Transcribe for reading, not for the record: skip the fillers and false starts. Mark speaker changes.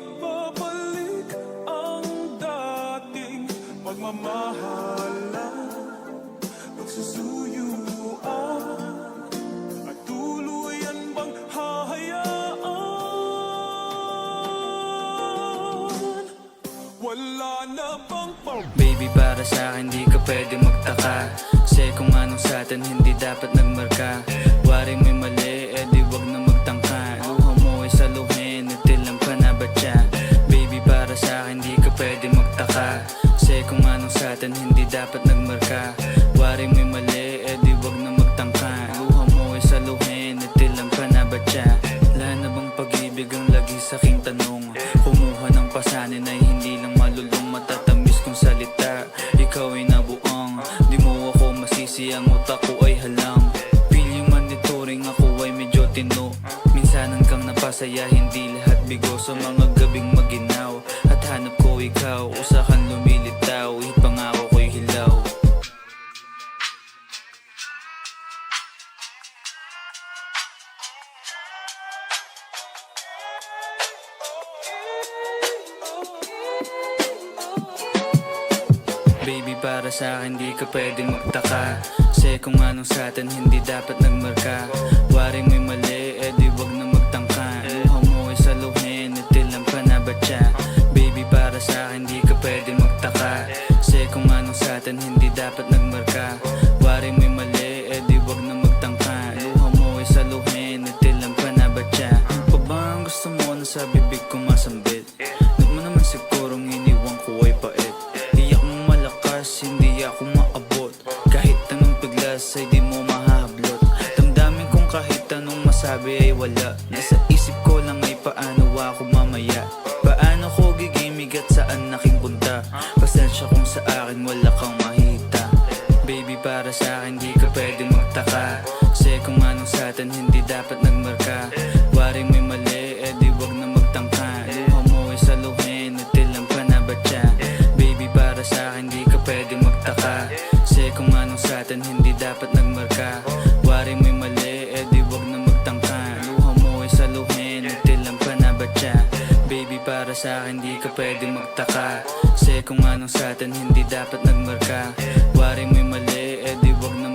Speaker 1: magbabalik ang dating pagmamahalan, pagsusuyuan, at tuluyan bang hahayaan? Wala na bang
Speaker 2: Baby, para sa'kin di ka pwede magtaka, kasi kung anong sa'tin hindi dapat nagmarka. Waring may mali, di wag na magtangka. Luha mo ay saluhin, itilang pa na ba siya? Baby, para sa'kin di ka pwede magtaka, kasi kung anong sa'tin hindi dapat nagmarka. Waring may mali, di wag na magtangka. Luha mo ay saluhin, itilang pa na ba siya? Wala na bang pag-ibig ang lagi sa'king tanong? Kumuha ng pasanin ay hindi lang malulong, matatamis kong salita. Ikaw ay nabuang, di mo ako masisi, ang utak ko ay halang. Feeling monitoring, ako ay medyo tino. Minsanan kang napasaya, hindi lahat bigo. Sa mga gabing maginaw, at hanap ko ikaw. Usakan lumilitaw, ipangako ko'y hilaw. Baby, para sa'kin di ka pwedeng magtaka, kasi kung anong sa'tin hindi dapat nagmarka. Waring may mali, di wag na magtangka. Luha mo ay saluhin, itilang pa na ba siya? Baby, para sa'kin di ka pwedeng magtaka, kasi kung anong sa'tin hindi dapat nagmarka. Waring may mali, di wag na magtangka. Luha mo ay saluhin, itilang pa na ba siya? Pa ba ang gusto mo na sa bibig ko masambit? Di mo naman sigurong iniwan ko ay pait. Hindi ako maabot, kahit anong piglas ay di mo mahahablot. Damdamin kong kahit anong masabi ay wala. Nasa isip ko lang ay paano ako mamaya. Paano ko gigimig at saan aking punta? Pasensya kung sa akin wala kang mahita. Baby, para sa'kin di ka pwede magtaka, kasi kung anong sa'tin hindi dapat nagmarka. Waring may mali, di wag na magtangka. Luha mo ay saluhin, itilang pa na ba siya? Baby, para sa'kin di ka pwede magtaka, kasi kung anong sa'tin hindi dapat nagmarka. Waring may mali, di wag na magtangka. Luha mo ay saluhin, itilang pa na ba siya? Baby, para sa'kin di ka pwede magtaka, kasi kung anong sa'tin hindi dapat nagmarka. Waring may mali, di wag na